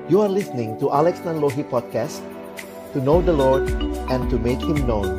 You are listening to Alex Nanlohi Podcast, to know the Lord and to make Him known.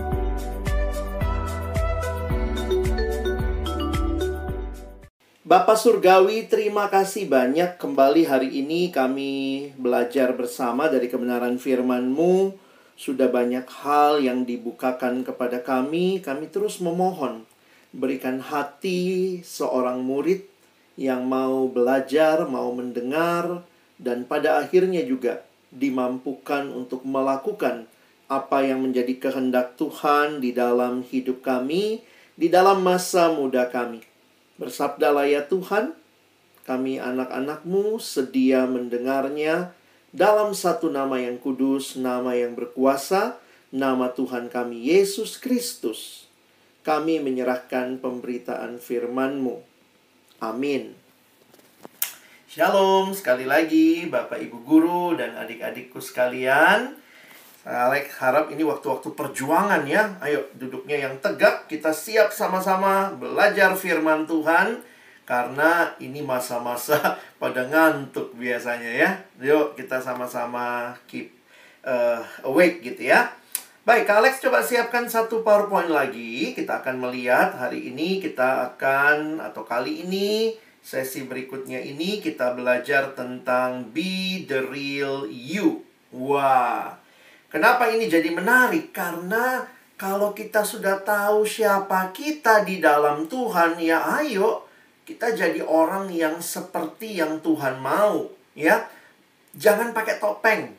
Bapak Surgawi, terima kasih banyak. Kembali hari ini kami belajar bersama dari kebenaran firman-Mu. Sudah banyak hal yang dibukakan kepada kami. Kami terus memohon, berikan hati seorang murid yang mau belajar, mau mendengar, dan pada akhirnya juga dimampukan untuk melakukan apa yang menjadi kehendak Tuhan di dalam hidup kami, di dalam masa muda kami. Bersabdalah ya Tuhan, kami anak-anak-Mu sedia mendengarnya dalam satu nama yang kudus, nama yang berkuasa, nama Tuhan kami Yesus Kristus. Kami menyerahkan pemberitaan firman-Mu. Amin. Shalom, sekali lagi Bapak Ibu Guru dan adik-adikku sekalian. Saya Alex harap ini waktu-waktu perjuangan ya. Ayo duduknya yang tegak, kita siap sama-sama belajar firman Tuhan. Karena ini masa-masa pada ngantuk biasanya ya. Yuk kita sama-sama keep awake gitu ya. Baik, Kak Alex coba siapkan satu PowerPoint lagi. Kita akan melihat hari ini kita akan, atau kali ini, sesi berikutnya ini kita belajar tentang Be the Real You. Wah, kenapa ini jadi menarik? Karena kalau kita sudah tahu siapa kita di dalam Tuhan, ya ayo kita jadi orang yang seperti yang Tuhan mau, ya. Jangan pakai topeng.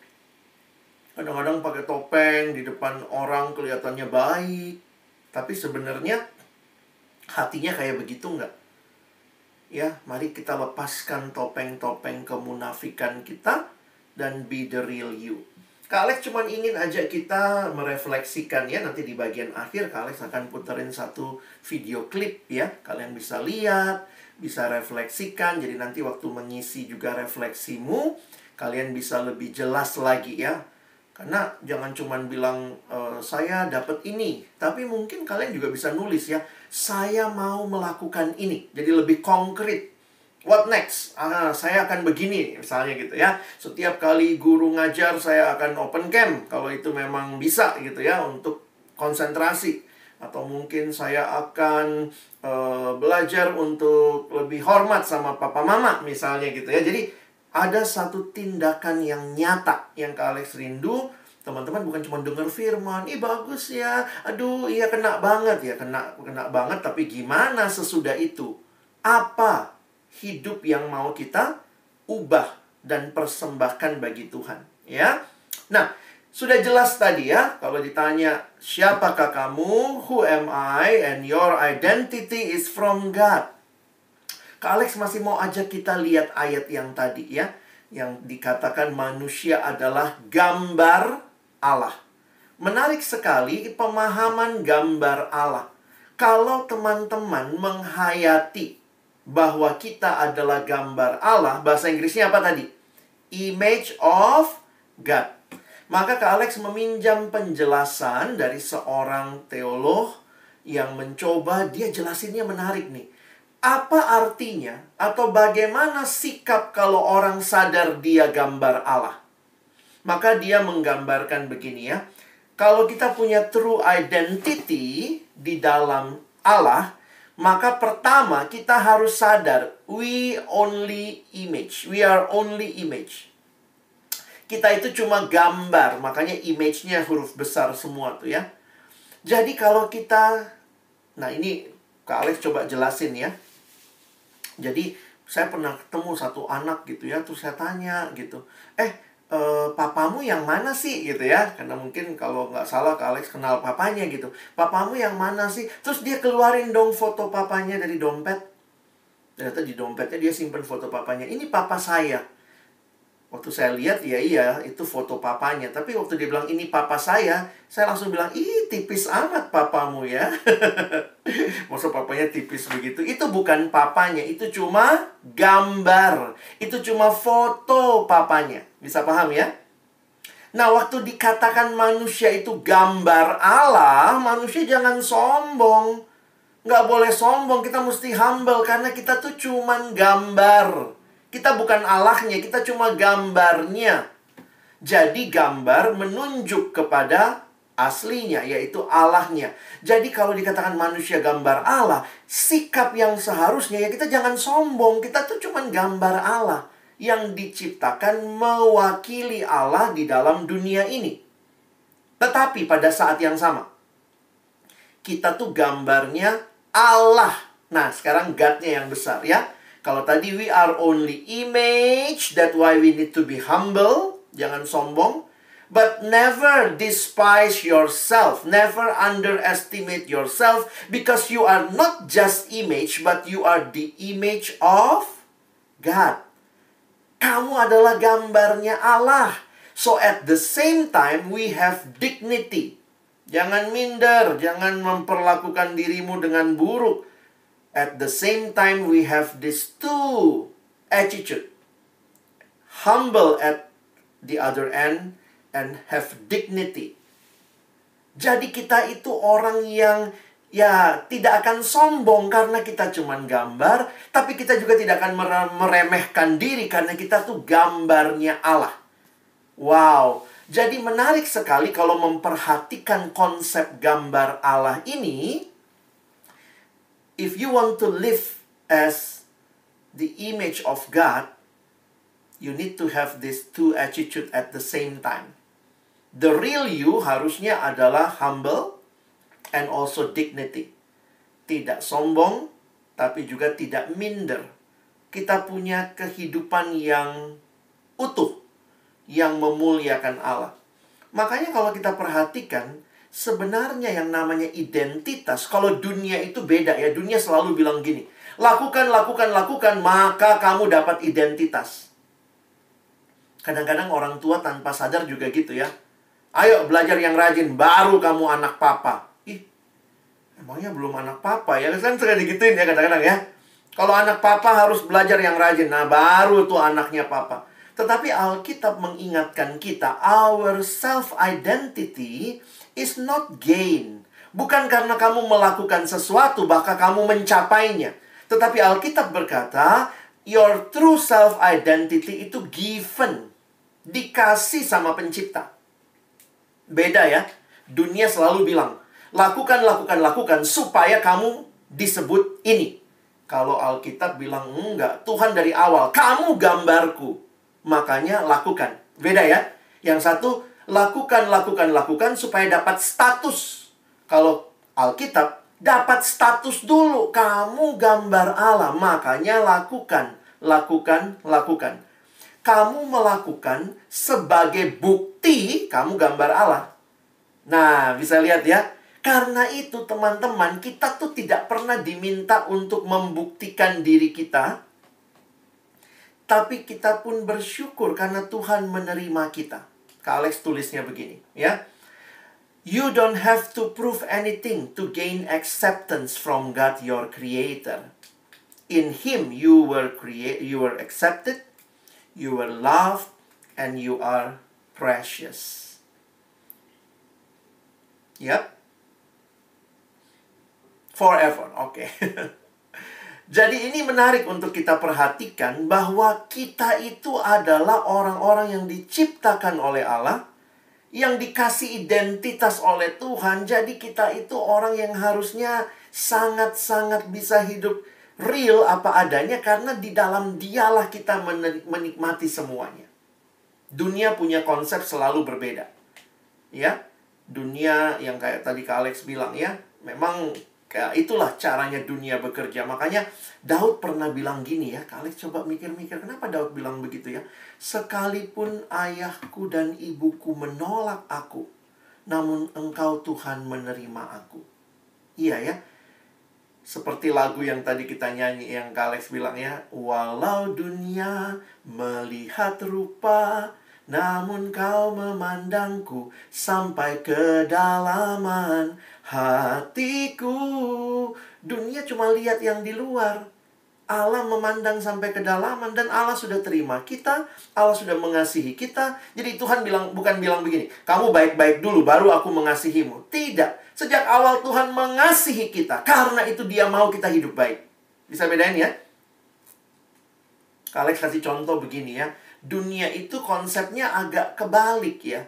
Kadang-kadang pakai topeng di depan orang kelihatannya baik, tapi sebenarnya hatinya kayak begitu nggak? Ya, mari kita lepaskan topeng-topeng kemunafikan kita dan be the real you. Kak Alex cuma ingin ajak kita merefleksikan ya. Nanti di bagian akhir Kak Alex akan puterin satu video klip ya. Kalian bisa lihat, bisa refleksikan. Jadi nanti waktu mengisi juga refleksimu, kalian bisa lebih jelas lagi ya. Karena jangan cuma bilang, saya dapat ini. Tapi mungkin kalian juga bisa nulis ya, saya mau melakukan ini. Jadi lebih konkret. What next? Saya akan begini, misalnya gitu ya. Setiap kali guru ngajar, saya akan open cam. Kalau itu memang bisa gitu ya, untuk konsentrasi. Atau mungkin saya akan belajar untuk lebih hormat sama papa mama, misalnya gitu ya. Jadi ada satu tindakan yang nyata yang Kak Alex rindu. Teman-teman bukan cuma dengar firman, ih bagus ya, aduh iya kena banget ya, kena banget. Tapi gimana sesudah itu? Apa hidup yang mau kita ubah dan persembahkan bagi Tuhan, ya? Nah, sudah jelas tadi ya, kalau ditanya siapakah kamu, who am I, and your identity is from God. Kak Alex masih mau ajak kita lihat ayat yang tadi ya, yang dikatakan manusia adalah gambar Allah. Menarik sekali pemahaman gambar Allah. Kalau teman-teman menghayati bahwa kita adalah gambar Allah, bahasa Inggrisnya apa tadi? Image of God. Maka Kak Alex meminjam penjelasan dari seorang teolog yang mencoba, dia jelasinnya menarik nih. Apa artinya atau bagaimana sikap kalau orang sadar dia gambar Allah? Maka dia menggambarkan begini ya. Kalau kita punya true identity di dalam Allah, maka pertama kita harus sadar we only image. We are only image. Kita itu cuma gambar, makanya image-nya huruf besar semua tuh ya. Jadi kalau kita, nah ini Kak Alex coba jelasin ya. Jadi saya pernah ketemu satu anak gitu ya, terus saya tanya gitu, papamu yang mana sih gitu ya. Karena mungkin kalau nggak salah Kak Alex kenal papanya gitu. Papamu yang mana sih? Terus dia keluarin dong foto papanya dari dompet. Ternyata di dompetnya dia simpen foto papanya. Ini papa saya. Waktu saya lihat, ya iya, itu foto papanya. Tapi waktu dia bilang, ini papa saya langsung bilang, ih, tipis amat papamu ya. Maksud papanya tipis begitu. Itu bukan papanya, itu cuma gambar. Itu cuma foto papanya. Bisa paham ya? Nah, waktu dikatakan manusia itu gambar Allah, manusia jangan sombong. Nggak boleh sombong, kita mesti humble. Karena kita tuh cuma gambar. Kita bukan Allahnya, kita cuma gambarnya. Jadi gambar menunjuk kepada aslinya, yaitu Allahnya. Jadi kalau dikatakan manusia gambar Allah, sikap yang seharusnya ya kita jangan sombong. Kita tuh cuma gambar Allah yang diciptakan mewakili Allah di dalam dunia ini. Tetapi pada saat yang sama, kita tuh gambarnya Allah. Nah, sekarang God-nya yang besar ya. Kalau tadi we are only image, that's why we need to be humble. Jangan sombong. But never despise yourself. Never underestimate yourself. Because you are not just image, but you are the image of God. Kamu adalah gambarnya Allah. So at the same time, we have dignity. Jangan minder, jangan memperlakukan dirimu dengan buruk. At the same time, we have these two attitude. Humble at the other end and have dignity. Jadi kita itu orang yang ya tidak akan sombong karena kita cuman gambar, tapi kita juga tidak akan meremehkan diri karena kita tuh gambarnya Allah. Wow, jadi menarik sekali kalau memperhatikan konsep gambar Allah ini. If you want to live as the image of God, you need to have these two attitude at the same time. The real you harusnya adalah humble and also dignity. Tidak sombong, tapi juga tidak minder. Kita punya kehidupan yang utuh, yang memuliakan Allah. Makanya kalau kita perhatikan, sebenarnya yang namanya identitas, kalau dunia itu beda ya. Dunia selalu bilang gini, lakukan, lakukan, lakukan, maka kamu dapat identitas. Kadang-kadang orang tua tanpa sadar juga gitu ya. Ayo belajar yang rajin, baru kamu anak papa. Ih, emangnya belum anak papa ya? Kan sering digituin ya kadang-kadang ya. Kalau anak papa harus belajar yang rajin, nah baru tuh anaknya papa. Tetapi Alkitab mengingatkan kita, our self-identity is not gain. Bukan karena kamu melakukan sesuatu, bahkan kamu mencapainya. Tetapi Alkitab berkata, your true self-identity itu given. Dikasih sama pencipta. Beda ya. Dunia selalu bilang, lakukan, lakukan, lakukan, supaya kamu disebut ini. Kalau Alkitab bilang, enggak, Tuhan dari awal, kamu gambarku. Makanya lakukan. Beda ya. Yang satu, lakukan, lakukan, lakukan supaya dapat status. Kalau Alkitab, dapat status dulu. Kamu gambar Allah. Makanya lakukan, lakukan, lakukan. Kamu melakukan sebagai bukti kamu gambar Allah. Nah, bisa lihat ya. Karena itu teman-teman, kita tuh tidak pernah diminta untuk membuktikan diri kita. Tapi kita pun bersyukur karena Tuhan menerima kita. Kak Alex tulisnya begini, ya. You don't have to prove anything to gain acceptance from God your creator. In him you were accepted, you were loved, and you are precious. Yep. Forever, oke. Jadi ini menarik untuk kita perhatikan bahwa kita itu adalah orang-orang yang diciptakan oleh Allah, yang dikasih identitas oleh Tuhan. Jadi kita itu orang yang harusnya sangat-sangat bisa hidup real apa adanya, karena di dalam Dialah kita menikmati semuanya. Dunia punya konsep selalu berbeda. Ya, dunia yang kayak tadi Kak Alex bilang ya, memang itulah caranya dunia bekerja. Makanya Daud pernah bilang gini ya. Kak Alex coba mikir-mikir, kenapa Daud bilang begitu ya? Sekalipun ayahku dan ibuku menolak aku, namun engkau Tuhan menerima aku. Iya ya. Seperti lagu yang tadi kita nyanyi, yang Kak Alex bilang ya, walau dunia melihat rupa, namun kau memandangku sampai kedalaman hatiku. Dunia cuma lihat yang di luar. Allah memandang sampai kedalaman, dan Allah sudah terima kita. Allah sudah mengasihi kita. Jadi Tuhan bukan bilang begini, kamu baik-baik dulu baru aku mengasihimu. Tidak. Sejak awal Tuhan mengasihi kita. Karena itu Dia mau kita hidup baik. Bisa bedain ya? Kak Alex kasih contoh begini ya. Dunia itu konsepnya agak kebalik ya.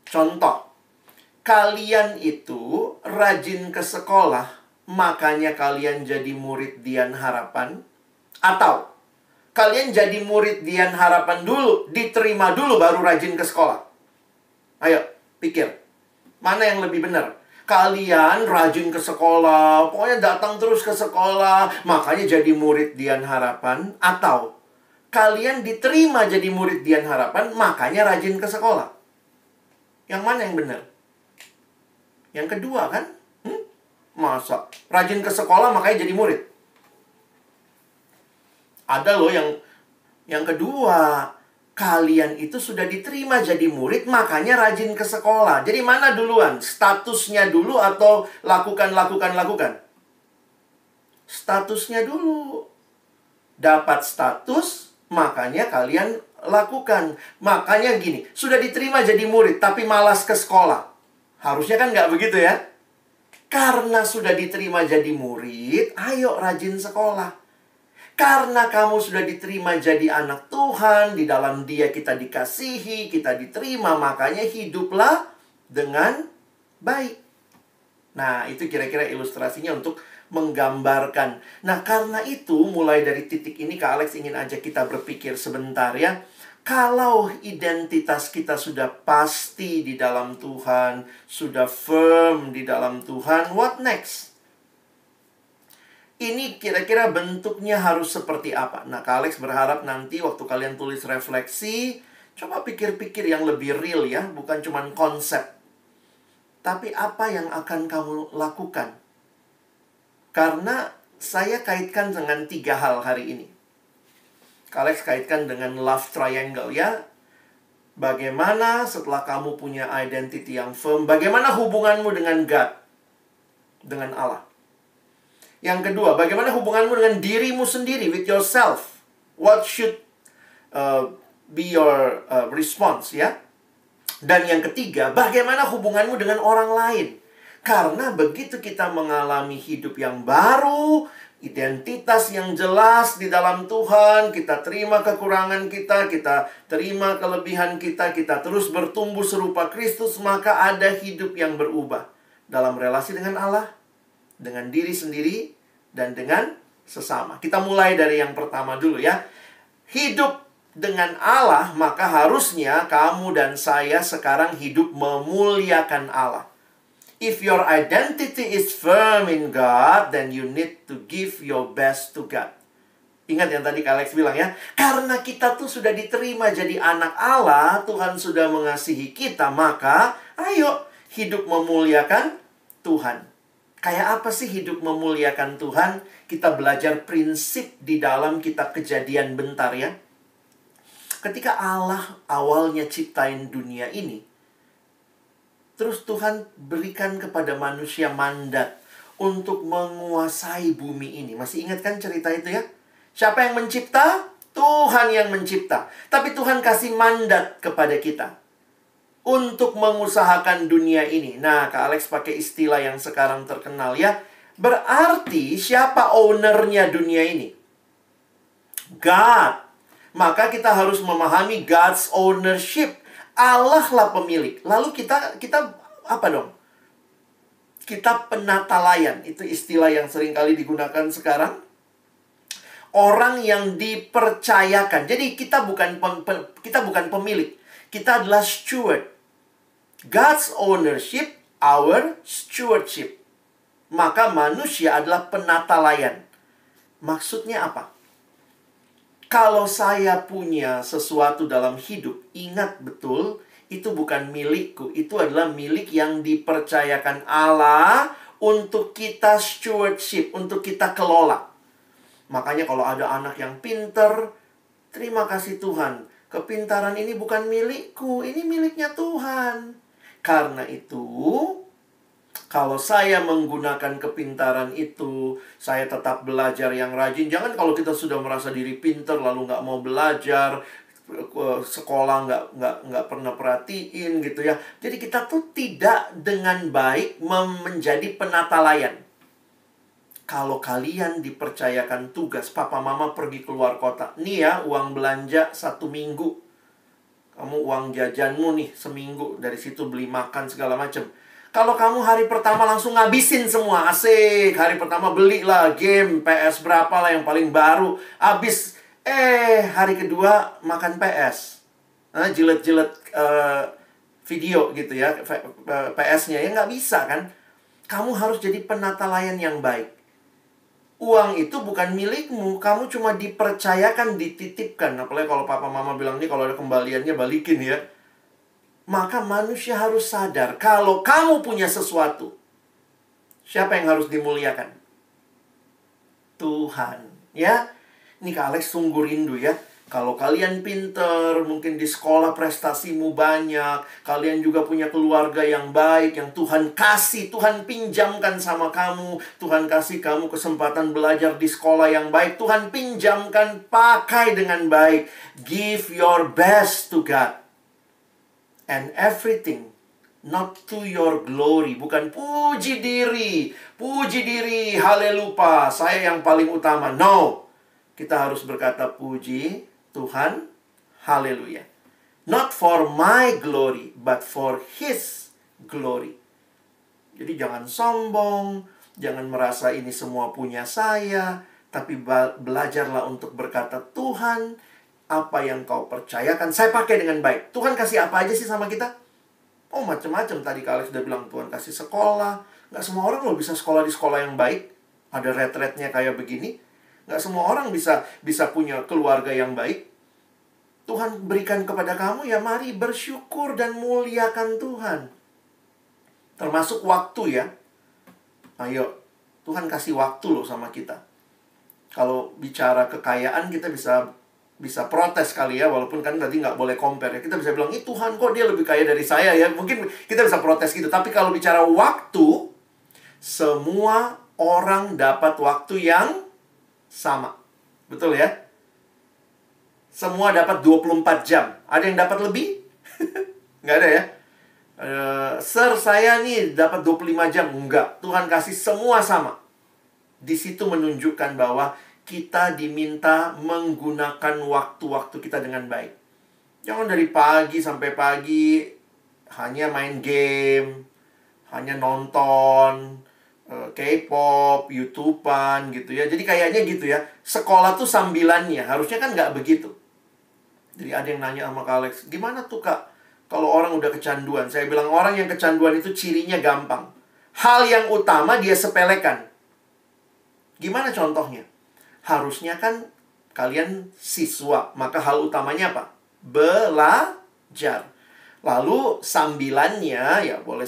Contoh, kalian itu rajin ke sekolah, makanya kalian jadi murid Dian Harapan. Atau kalian jadi murid Dian Harapan dulu, diterima dulu baru rajin ke sekolah. Ayo, pikir. Mana yang lebih benar? Kalian rajin ke sekolah, pokoknya datang terus ke sekolah, makanya jadi murid Dian Harapan. Atau kalian diterima jadi murid Dian Harapan, makanya rajin ke sekolah. Yang mana yang benar? Yang kedua kan? Masa rajin ke sekolah makanya jadi murid? Ada loh yang kedua. Kalian itu sudah diterima jadi murid, makanya rajin ke sekolah. Jadi mana duluan? Statusnya dulu atau lakukan? Statusnya dulu. Dapat status, makanya kalian lakukan. Makanya gini, sudah diterima jadi murid, tapi malas ke sekolah. Harusnya kan nggak begitu ya? Karena sudah diterima jadi murid, ayo rajin sekolah. Karena kamu sudah diterima jadi anak Tuhan, di dalam Dia kita dikasihi, kita diterima, makanya hiduplah dengan baik. Nah, itu kira-kira ilustrasinya untuk menggambarkan. Nah, karena itu, mulai dari titik ini, Kak Alex ingin ajak kita berpikir sebentar ya. Kalau identitas kita sudah pasti di dalam Tuhan, sudah firm di dalam Tuhan, what next? Ini kira-kira bentuknya harus seperti apa? Nah, Kak Alex berharap nanti waktu kalian tulis refleksi, coba pikir-pikir yang lebih real ya, bukan cuma konsep. Tapi apa yang akan kamu lakukan? Karena saya kaitkan dengan 3 hal hari ini. Kak Alex kaitkan dengan love triangle ya. Bagaimana setelah kamu punya identity yang firm, bagaimana hubunganmu dengan God? Dengan Allah. Yang kedua, bagaimana hubunganmu dengan dirimu sendiri, with yourself? What should be your response, ya? Dan yang ketiga, bagaimana hubunganmu dengan orang lain? Karena begitu kita mengalami hidup yang baru, identitas yang jelas di dalam Tuhan, kita terima kekurangan kita terima kelebihan kita terus bertumbuh serupa Kristus, maka ada hidup yang berubah dalam relasi dengan Allah, dengan diri sendiri, dan dengan sesama. Kita mulai dari yang pertama dulu ya. Hidup dengan Allah, maka harusnya kamu dan saya sekarang hidup memuliakan Allah. If your identity is firm in God, then you need to give your best to God. Ingat yang tadi Kak Alex bilang ya. Karena kita tuh sudah diterima jadi anak Allah, Tuhan sudah mengasihi kita, maka ayo hidup memuliakan Tuhan. Kayak apa sih hidup memuliakan Tuhan? Kita belajar prinsip di dalam kitab Kejadian bentar ya. Ketika Allah awalnya ciptain dunia ini, terus Tuhan berikan kepada manusia mandat untuk menguasai bumi ini. Masih ingat kan cerita itu ya? Siapa yang mencipta? Tuhan yang mencipta. Tapi Tuhan kasih mandat kepada kita untuk mengusahakan dunia ini. Nah, Kak Alex pakai istilah yang sekarang terkenal ya. Berarti siapa ownernya dunia ini? God. Maka kita harus memahami God's ownership. Allah lah pemilik. Lalu kita apa dong? Kita penata layan. Itu istilah yang sering kali digunakan sekarang. Orang yang dipercayakan. Jadi kita bukan pemilik. Kita adalah steward. God's ownership, our stewardship. Maka manusia adalah penata layan. Maksudnya apa? Kalau saya punya sesuatu dalam hidup, ingat betul, itu bukan milikku. Itu adalah milik yang dipercayakan Allah untuk kita stewardship, untuk kita kelola. Makanya kalau ada anak yang pinter, terima kasih Tuhan. Kepintaran ini bukan milikku, ini miliknya Tuhan. Karena itu, kalau saya menggunakan kepintaran itu, saya tetap belajar yang rajin. Jangan kalau kita sudah merasa diri pinter, lalu nggak mau belajar, sekolah nggak pernah perhatiin gitu ya. Jadi kita tuh tidak dengan baik menjadi penata layan. Kalau kalian dipercayakan tugas, papa mama pergi keluar kota. Nih ya, uang belanja 1 minggu. Kamu uang jajanmu nih seminggu. Dari situ beli makan segala macam. Kalau kamu hari pertama langsung ngabisin semua. Asik. Hari pertama belilah game PS berapa lah yang paling baru. Habis. Hari kedua makan PS. Jilet-jilet video gitu ya. PS-nya. Ya nggak bisa kan. Kamu harus jadi penata layan yang baik. Uang itu bukan milikmu, kamu cuma dipercayakan, dititipkan. Apalagi kalau papa mama bilang nih, kalau ada kembaliannya balikin ya. Maka manusia harus sadar, kalau kamu punya sesuatu, siapa yang harus dimuliakan? Tuhan, ya. Ini Kak Alex sungguh rindu ya. Kalau kalian pinter, mungkin di sekolah prestasimu banyak, kalian juga punya keluarga yang baik, yang Tuhan kasih, Tuhan pinjamkan sama kamu, Tuhan kasih kamu kesempatan belajar di sekolah yang baik, Tuhan pinjamkan, pakai dengan baik. Give your best to God. And everything, not to your glory. Bukan puji diri, haleluya, saya yang paling utama. No, kita harus berkata puji Tuhan, haleluya. Not for my glory, but for His glory. Jadi jangan sombong, jangan merasa ini semua punya saya, tapi belajarlah untuk berkata, Tuhan, apa yang kau percayakan, saya pakai dengan baik. Tuhan kasih apa aja sih sama kita? Oh, macam-macam. Tadi Kak Alex udah bilang, Tuhan kasih sekolah. Nggak semua orang loh bisa sekolah di sekolah yang baik. Ada retretnya kayak begini. Nggak semua orang bisa punya keluarga yang baik. Tuhan berikan kepada kamu, ya mari bersyukur dan muliakan Tuhan. Termasuk waktu ya. Ayo, Tuhan kasih waktu loh sama kita. Kalau bicara kekayaan kita bisa protes kali ya. Walaupun kan tadi nggak boleh compare ya. Kita bisa bilang, ih Tuhan kok dia lebih kaya dari saya ya. Mungkin kita bisa protes gitu. Tapi kalau bicara waktu, semua orang dapat waktu yang sama. Betul ya? Semua dapat 24 jam. Ada yang dapat lebih? Nggak ada ya? Sir, saya nih dapat 25 jam. Enggak. Tuhan kasih semua sama. Di situ menunjukkan bahwa kita diminta menggunakan waktu-waktu kita dengan baik. Jangan dari pagi sampai pagi hanya main game, hanya nonton K-pop, YouTubean gitu ya. Jadi kayaknya gitu ya. Sekolah tuh sambilannya. Harusnya kan nggak begitu. Jadi ada yang nanya sama Kak Alex, gimana tuh Kak kalau orang udah kecanduan? Saya bilang orang yang kecanduan itu cirinya gampang. Hal yang utama dia sepelekan. Gimana contohnya? Harusnya kan kalian siswa. Maka hal utamanya apa? Belajar. Lalu sambilannya ya boleh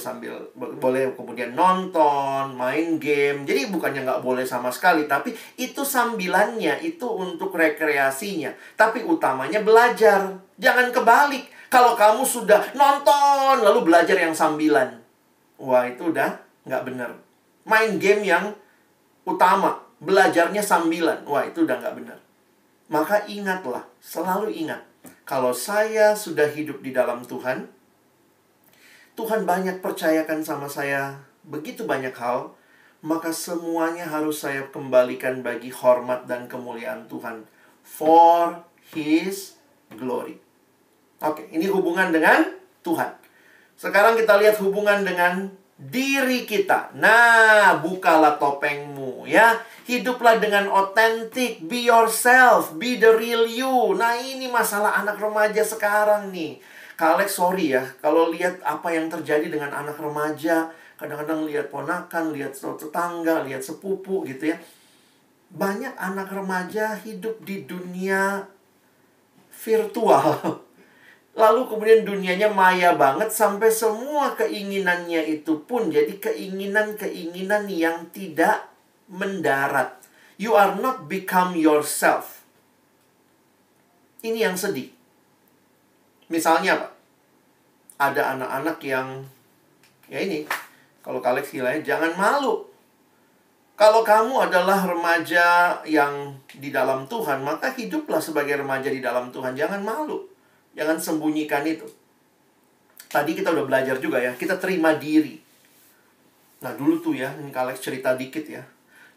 kemudian nonton, main game. Jadi bukannya nggak boleh sama sekali, tapi itu sambilannya, itu untuk rekreasinya. Tapi utamanya belajar. Jangan kebalik. Kalau kamu sudah nonton lalu belajar yang sambilan, wah itu udah nggak benar. Main game yang utama, belajarnya sambilan, wah itu udah nggak benar. Maka ingatlah, selalu ingat. Kalau saya sudah hidup di dalam Tuhan, Tuhan banyak percayakan sama saya begitu banyak hal, maka semuanya harus saya kembalikan bagi hormat dan kemuliaan Tuhan. For His glory. Oke, ini hubungan dengan Tuhan. Sekarang kita lihat hubungan dengan diri kita. Nah, bukalah topengmu ya. Hiduplah dengan otentik. Be yourself. Be the real you. Nah, ini masalah anak remaja sekarang nih. Kak Alex, sorry ya. Kalau lihat apa yang terjadi dengan anak remaja. Kadang-kadang lihat ponakan, lihat tetangga, lihat sepupu gitu ya. Banyak anak remaja hidup di dunia virtual. Lalu kemudian dunianya maya banget sampai semua keinginannya itu pun jadi keinginan-keinginan yang tidak mendarat. You are not become yourself. Ini yang sedih. Misalnya apa? Ada anak-anak yang ya ini, kalau Kak Alex istilahnya jangan malu. Kalau kamu adalah remaja yang di dalam Tuhan, maka hiduplah sebagai remaja di dalam Tuhan. Jangan malu. Jangan sembunyikan itu. Tadi kita udah belajar juga ya. Kita terima diri. Nah dulu tuh ya, ini Kak Alex cerita dikit ya.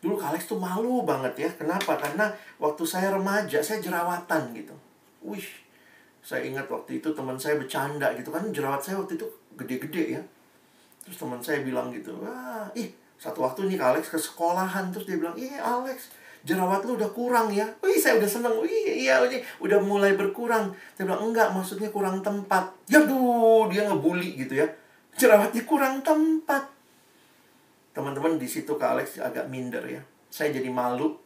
Dulu Kak Alex tuh malu banget ya. Kenapa? Karena waktu saya remaja, saya jerawatan gitu. Wih, saya ingat waktu itu teman saya bercanda gitu kan. Jerawat saya waktu itu gede-gede ya. Terus teman saya bilang gitu, wah, satu waktu nih Kak Alex ke sekolahan. Terus dia bilang, Alex, jerawat lu udah kurang ya. Wih, saya udah seneng. Iya, ini udah mulai berkurang. Saya bilang, enggak, maksudnya kurang tempat. Yaduh, dia ngebully gitu ya. Jerawatnya kurang tempat. Teman-teman, di situ Kak Alex agak minder ya. Saya jadi malu.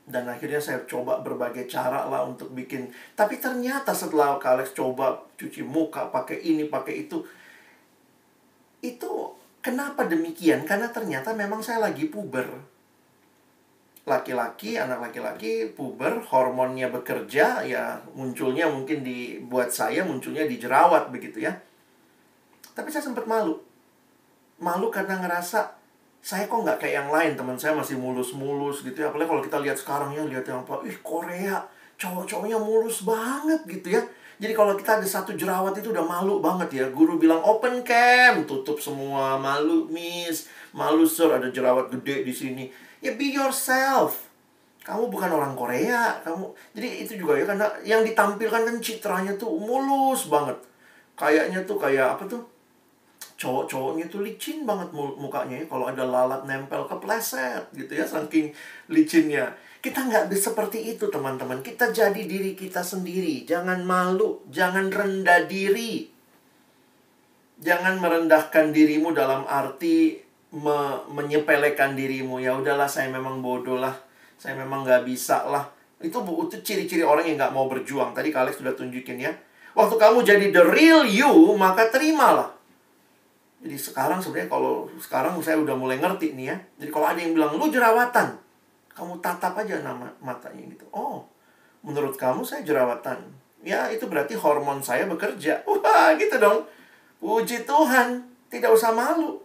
Dan akhirnya saya coba berbagai cara lah untuk bikin. Tapi ternyata setelah Kak Alex coba cuci muka, pakai ini, pakai itu kenapa demikian? Karena ternyata memang saya lagi puber. Laki-laki, anak laki-laki puber, hormonnya bekerja, ya munculnya mungkin buat saya munculnya di jerawat begitu ya. Tapi saya sempat malu. Malu karena ngerasa saya kok nggak kayak yang lain. Teman saya masih mulus-mulus gitu ya. Apalagi kalau kita lihat sekarang ya, lihat yang apa, Korea, cowok-cowoknya mulus banget gitu ya. Jadi kalau kita ada satu jerawat itu udah malu banget ya. Guru bilang open cam, tutup semua. Malu miss, malu sir, ada jerawat gede di sini. Ya be yourself. Kamu bukan orang Korea, Jadi itu juga ya, karena yang ditampilkan kan citranya tuh mulus banget. Kayaknya tuh kayak apa tuh? Cowok-cowoknya tuh licin banget mukanya ya. Kalau ada lalat nempel kepleset gitu ya, saking licinnya. Kita nggak seperti itu teman-teman. Kita jadi diri kita sendiri. Jangan malu, jangan rendah diri. Jangan merendahkan dirimu dalam arti menyepelekan dirimu. Ya udahlah, saya memang bodoh lah. Saya memang nggak bisa lah. Itu ciri-ciri orang yang nggak mau berjuang. Tadi Kak Alex sudah tunjukin ya. Waktu kamu jadi the real you, maka terimalah. Jadi sekarang sebenarnya sekarang saya udah mulai ngerti nih ya. Jadi kalau ada yang bilang, lu jerawatan, kamu tatap aja matanya gitu. Oh, menurut kamu saya jerawatan. Ya, itu berarti hormon saya bekerja. Wah, gitu dong. Puji Tuhan, tidak usah malu.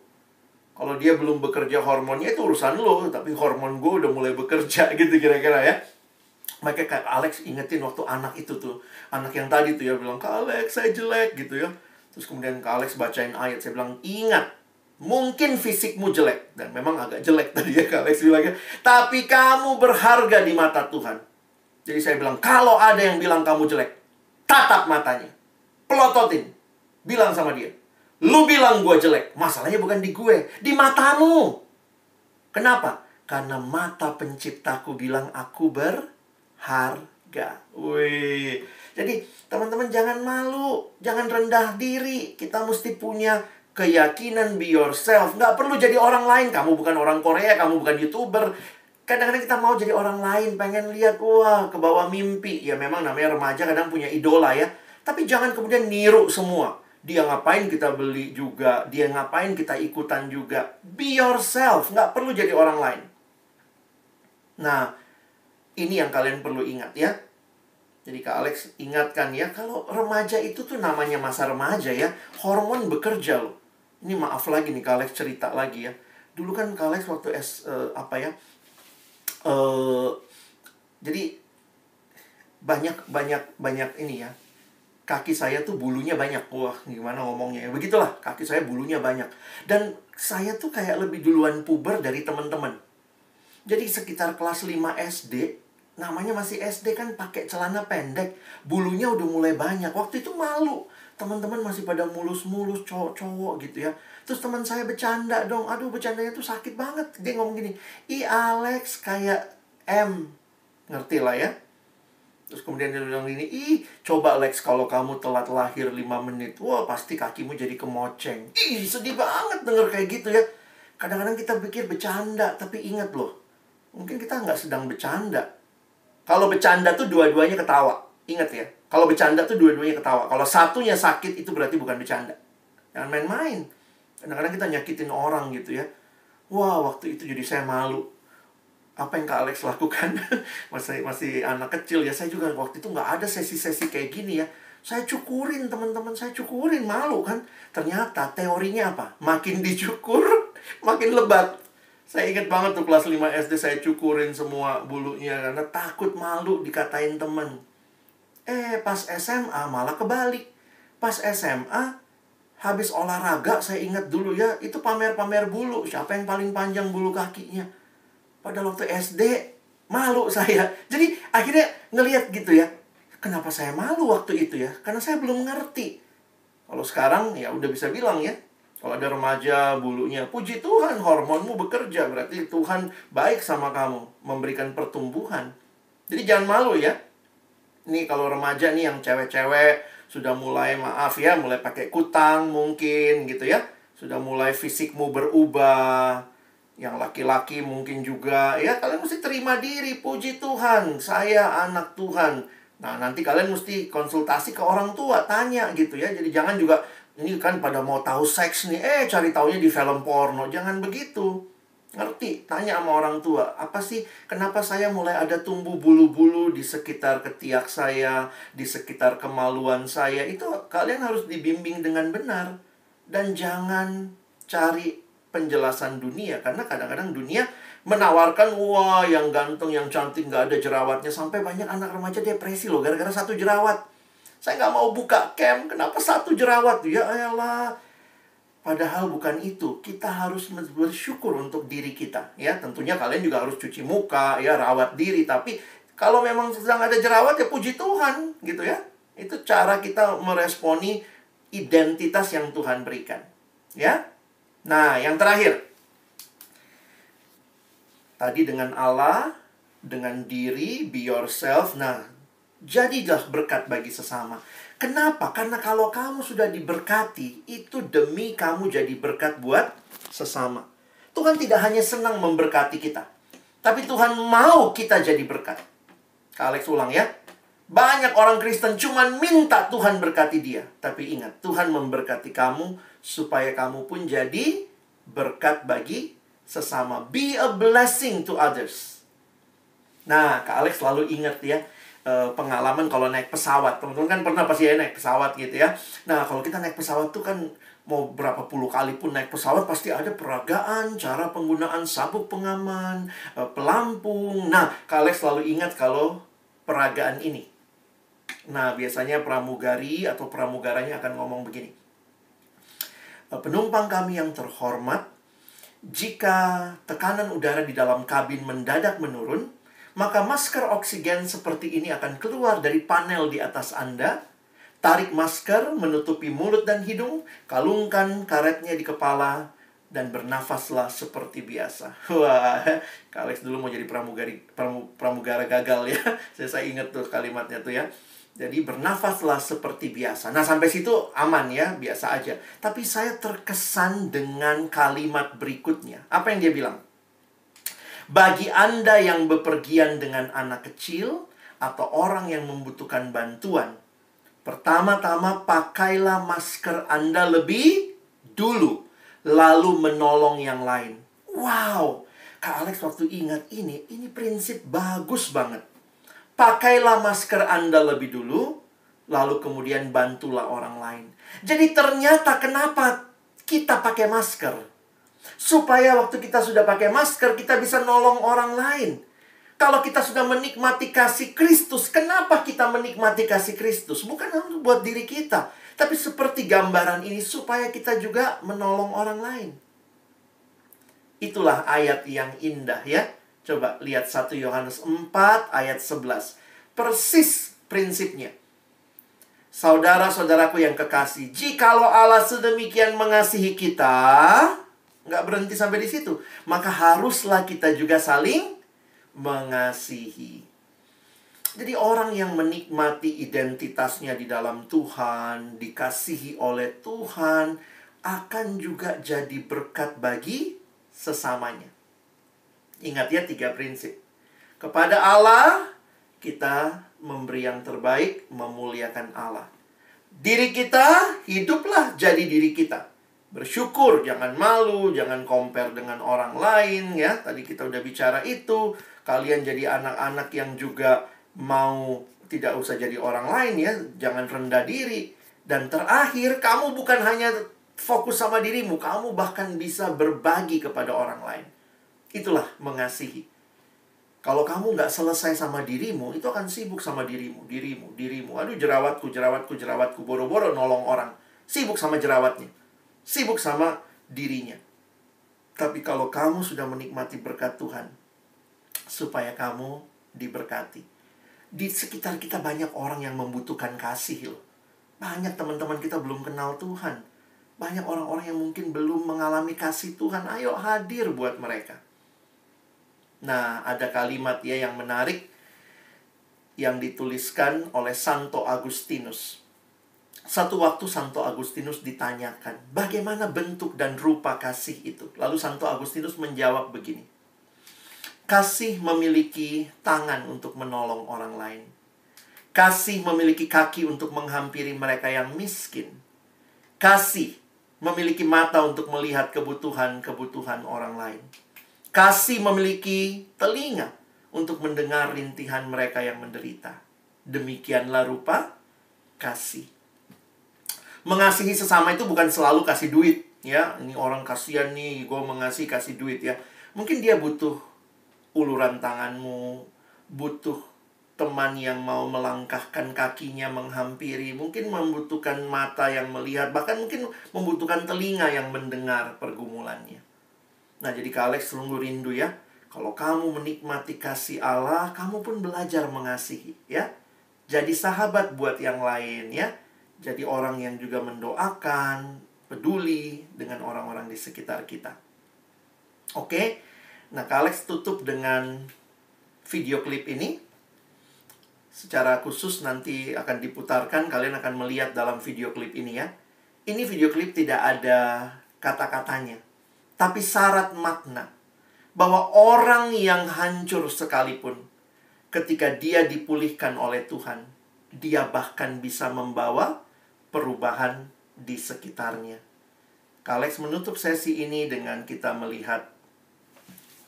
Kalau dia belum bekerja hormonnya itu urusan lo, tapi hormon gue udah mulai bekerja gitu kira-kira ya. Makanya Kak Alex ingetin waktu anak itu tuh. Anak yang tadi tuh ya bilang, Kak Alex saya jelek gitu ya. Terus kemudian Kak Alex bacain ayat. Saya bilang, ingat, mungkin fisikmu jelek. Dan memang agak jelek tadi ya Kak Alex bilangnya. Tapi kamu berharga di mata Tuhan. Jadi saya bilang, kalau ada yang bilang kamu jelek, tatap matanya. Pelototin. Bilang sama dia, lu bilang gue jelek. Masalahnya bukan di gue, di matamu. Kenapa? Karena mata penciptaku bilang aku berharga. Wih. Jadi teman-teman jangan malu, jangan rendah diri. Kita mesti punya keyakinan, be yourself. Nggak perlu jadi orang lain. Kamu bukan orang Korea, kamu bukan YouTuber. Kadang-kadang kita mau jadi orang lain, pengen lihat, wah, ke bawah mimpi. Ya memang namanya remaja kadang punya idola ya. Tapi jangan kemudian niru semua. Dia ngapain kita beli juga, dia ngapain kita ikutan juga. Be yourself, nggak perlu jadi orang lain. Nah, ini yang kalian perlu ingat ya. Jadi Kak Alex ingatkan ya, kalau remaja itu tuh namanya masa remaja ya, hormon bekerja loh. Ini maaf lagi nih Kak Alex cerita lagi ya. Dulu kan Kak Alex waktu jadi banyak ini ya. Kaki saya tuh bulunya banyak. Wah, gimana ngomongnya ya. Begitulah, kaki saya bulunya banyak. Dan saya tuh kayak lebih duluan puber dari teman-teman. Jadi sekitar kelas 5 SD, namanya masih SD kan pakai celana pendek, bulunya udah mulai banyak. Waktu itu malu. Teman-teman masih pada mulus-mulus, cowok-cowok gitu ya. Terus teman saya bercanda dong. Aduh, bercandanya tuh sakit banget. Dia ngomong gini, Alex kayak M. Ngerti lah ya. Terus kemudian dia bilang gini, coba Lex kalau kamu telat lahir 5 menit, wah pasti kakimu jadi kemoceng. Sedih banget denger kayak gitu ya. Kadang-kadang kita pikir bercanda, tapi ingat loh, mungkin kita nggak sedang bercanda. Kalau bercanda tuh dua-duanya ketawa. Ingat ya, kalau bercanda tuh dua-duanya ketawa. Kalau satunya sakit, itu berarti bukan bercanda. Jangan main-main. Kadang-kadang kita nyakitin orang gitu ya. Wah, waktu itu jadi saya malu. Apa yang Kak Alex lakukan? masih anak kecil ya. Saya juga waktu itu nggak ada sesi-sesi kayak gini ya. Saya cukurin teman-teman, saya cukurin, malu kan. Ternyata teorinya apa? Makin dicukur, makin lebat. Saya ingat banget tuh kelas 5 SD saya cukurin semua bulunya karena takut malu dikatain temen. Pas SMA malah kebalik. Pas SMA, habis olahraga saya ingat dulu ya, itu pamer-pamer bulu. Siapa yang paling panjang bulu kakinya? Padahal waktu SD, malu saya. Jadi akhirnya ngelihat gitu ya. Kenapa saya malu waktu itu ya? Karena saya belum ngerti. Kalau sekarang ya udah bisa bilang ya. Kalau ada remaja bulunya, puji Tuhan hormonmu bekerja. Berarti Tuhan baik sama kamu, memberikan pertumbuhan. Jadi jangan malu ya. Nih kalau remaja nih yang cewek-cewek sudah mulai maaf ya, mulai pakai kutang mungkin gitu ya. Sudah mulai fisikmu berubah. Yang laki-laki mungkin juga ya, kalian mesti terima diri, puji Tuhan, saya anak Tuhan. Nah, nanti kalian mesti konsultasi ke orang tua, tanya gitu ya. Jadi jangan juga ini kan pada mau tahu seks nih, cari taunya di film porno. Jangan begitu. Ngerti, tanya sama orang tua, apa sih, kenapa saya mulai ada tumbuh bulu-bulu di sekitar ketiak saya, di sekitar kemaluan saya. Itu kalian harus dibimbing dengan benar. Dan jangan cari penjelasan dunia, karena kadang-kadang dunia menawarkan, wah yang ganteng, yang cantik, nggak ada jerawatnya. Sampai banyak anak remaja depresi loh, gara-gara satu jerawat. Saya nggak mau buka cam, kenapa satu jerawat? Ya elah. Padahal bukan itu. Kita harus bersyukur untuk diri kita. Ya, tentunya kalian juga harus cuci muka, ya, rawat diri. Tapi kalau memang sedang ada jerawat, ya puji Tuhan, gitu ya. Itu cara kita meresponi identitas yang Tuhan berikan. Ya. Nah, yang terakhir. Tadi dengan Allah, dengan diri, be yourself. Nah, jadilah berkat bagi sesama. Kenapa? Karena kalau kamu sudah diberkati, itu demi kamu jadi berkat buat sesama. Tuhan tidak hanya senang memberkati kita, tapi Tuhan mau kita jadi berkat. Kak Alex ulang ya. Banyak orang Kristen cuma minta Tuhan berkati dia. Tapi ingat, Tuhan memberkati kamu supaya kamu pun jadi berkat bagi sesama. Be a blessing to others. Nah, Kak Alex selalu ingat ya, pengalaman kalau naik pesawat. Teman-teman kan pernah pasti ya naik pesawat gitu ya. Nah, kalau kita naik pesawat tuh kan mau berapa puluh kali pun naik pesawat pasti ada peragaan, cara penggunaan sabuk pengaman, pelampung. Nah, Kak Alex selalu ingat kalau peragaan ini. Nah, biasanya pramugari atau pramugaranya akan ngomong begini. Penumpang kami yang terhormat, jika tekanan udara di dalam kabin mendadak menurun, maka masker oksigen seperti ini akan keluar dari panel di atas Anda. Tarik masker, menutupi mulut dan hidung, kalungkan karetnya di kepala, dan bernafaslah seperti biasa. Wah, Kak Alex dulu mau jadi pramugara gagal ya. Saya ingat tuh kalimatnya tuh ya. Jadi bernafaslah seperti biasa. Nah, sampai situ aman ya, biasa aja. Tapi saya terkesan dengan kalimat berikutnya. Apa yang dia bilang? Bagi Anda yang bepergian dengan anak kecil atau orang yang membutuhkan bantuan, pertama-tama pakailah masker Anda lebih dulu, lalu menolong yang lain. Wow, Kak Alex waktu ingat ini prinsip bagus banget. Pakailah masker Anda lebih dulu, lalu kemudian bantulah orang lain. Jadi ternyata kenapa kita pakai masker? Supaya waktu kita sudah pakai masker, kita bisa nolong orang lain. Kalau kita sudah menikmati kasih Kristus, kenapa kita menikmati kasih Kristus? Bukan hanya buat diri kita, tapi seperti gambaran ini supaya kita juga menolong orang lain. Itulah ayat yang indah ya. Coba lihat 1 Yohanes 4 ayat 11. Persis prinsipnya. Saudara-saudaraku yang kekasih, jikalau Allah sedemikian mengasihi kita, nggak berhenti sampai di situ, maka haruslah kita juga saling mengasihi. Jadi orang yang menikmati identitasnya di dalam Tuhan, dikasihi oleh Tuhan, akan juga jadi berkat bagi sesamanya. Ingat ya 3 prinsip. Kepada Allah, kita memberi yang terbaik, memuliakan Allah. Diri kita, hiduplah jadi diri kita. Bersyukur, jangan malu, jangan compare dengan orang lain ya. Tadi kita udah bicara itu. Kalian jadi anak-anak yang juga mau tidak usah jadi orang lain ya. Jangan rendah diri. Dan terakhir, kamu bukan hanya fokus sama dirimu, kamu bahkan bisa berbagi kepada orang lain. Itulah mengasihi. Kalau kamu nggak selesai sama dirimu, itu akan sibuk sama dirimu. Aduh, jerawatku. Boro-boro nolong orang. Sibuk sama jerawatnya. Sibuk sama dirinya. Tapi kalau kamu sudah menikmati berkat Tuhan, supaya kamu diberkati. Di sekitar kita banyak orang yang membutuhkan kasih loh. Banyak teman-teman kita belum kenal Tuhan. Banyak orang-orang yang mungkin belum mengalami kasih Tuhan. Ayo hadir buat mereka. Nah, ada kalimat ya yang menarik yang dituliskan oleh Santo Agustinus. Satu waktu Santo Agustinus ditanyakan, bagaimana bentuk dan rupa kasih itu? Lalu Santo Agustinus menjawab begini. Kasih memiliki tangan untuk menolong orang lain. Kasih memiliki kaki untuk menghampiri mereka yang miskin. Kasih memiliki mata untuk melihat kebutuhan-kebutuhan orang lain. Kasih memiliki telinga untuk mendengar rintihan mereka yang menderita. Demikianlah rupa kasih. Mengasihi sesama itu bukan selalu kasih duit, ya. Ini orang kasihan nih, gue mengasihi kasih duit ya. Mungkin dia butuh uluran tanganmu, butuh teman yang mau melangkahkan kakinya menghampiri, mungkin membutuhkan mata yang melihat, bahkan mungkin membutuhkan telinga yang mendengar pergumulannya. Nah, jadi Kak Alex sungguh rindu ya. Kalau kamu menikmati kasih Allah, kamu pun belajar mengasihi, ya. Jadi sahabat buat yang lain, ya. Jadi orang yang juga mendoakan, peduli dengan orang-orang di sekitar kita. Oke. Nah, Kak Alex tutup dengan video klip ini. Secara khusus nanti akan diputarkan, kalian akan melihat dalam video klip ini ya. Ini video klip tidak ada kata-katanya, tapi syarat makna. Bahwa orang yang hancur sekalipun, ketika dia dipulihkan oleh Tuhan, dia bahkan bisa membawa perubahan di sekitarnya. Kak Alex menutup sesi ini dengan kita melihat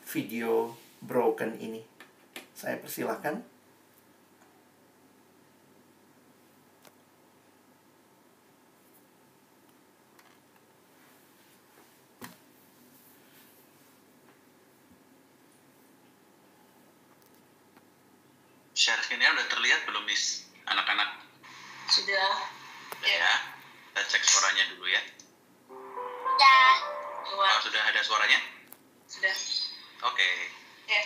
video broken ini. Saya persilahkan. Share screen-nya udah terlihat belum, Miss? Anak-anak? Sudah. Ya. Kita cek suaranya dulu ya. Ya. Oh, sudah ada suaranya? Sudah. Oke. Ya.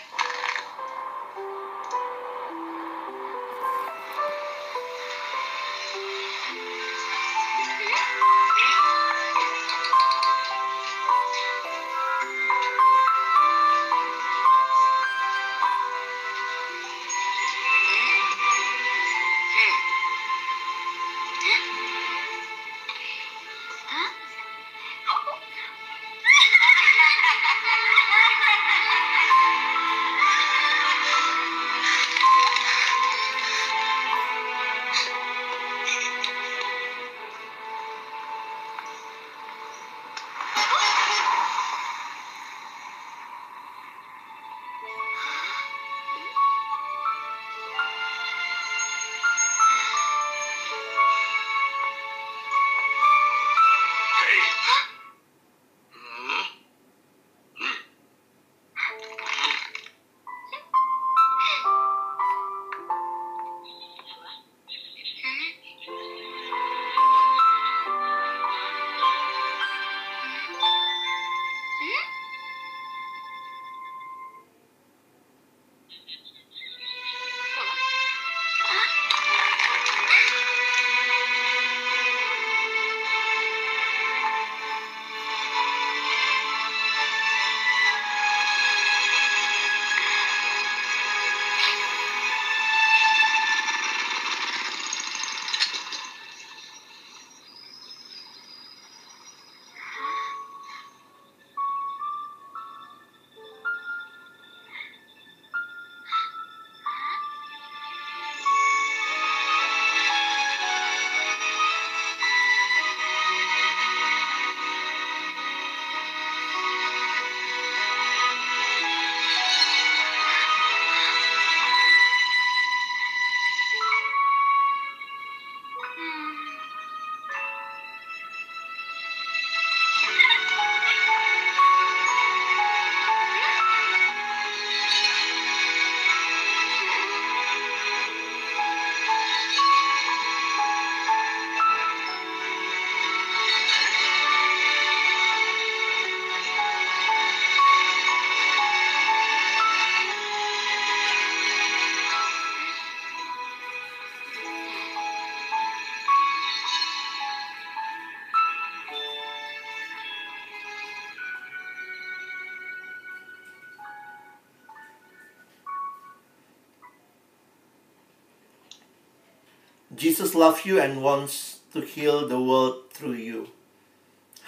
Jesus loves you and wants to heal the world through you.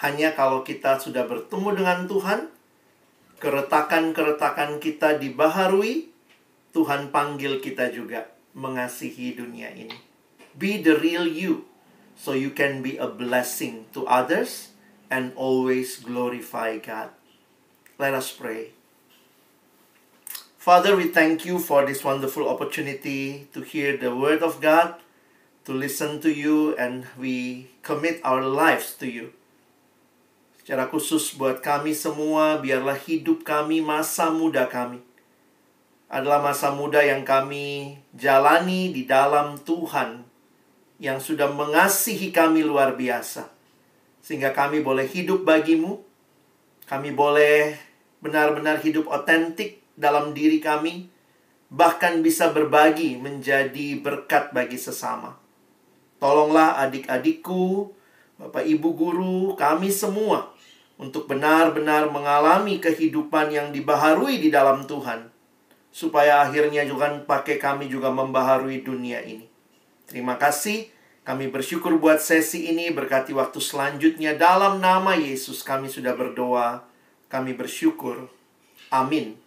Hanya kalau kita sudah bertemu dengan Tuhan, keretakan-keretakan kita dibaharui, Tuhan panggil kita juga mengasihi dunia ini. Be the real you, so you can be a blessing to others and always glorify God. Let us pray. Father, we thank you for this wonderful opportunity to hear the word of God, to listen to you, and we commit our lives to you. Secara khusus buat kami semua, biarlah hidup kami, masa muda kami adalah masa muda yang kami jalani di dalam Tuhan yang sudah mengasihi kami luar biasa. Sehingga kami boleh hidup bagimu, kami boleh benar-benar hidup otentik dalam diri kami, bahkan bisa berbagi menjadi berkat bagi sesama. Tolonglah adik-adikku, Bapak Ibu guru, kami semua untuk benar-benar mengalami kehidupan yang dibaharui di dalam Tuhan, supaya akhirnya juga pakai kami juga membaharui dunia ini. Terima kasih, kami bersyukur buat sesi ini, berkati waktu selanjutnya. Dalam nama Yesus kami sudah berdoa, kami bersyukur. Amin.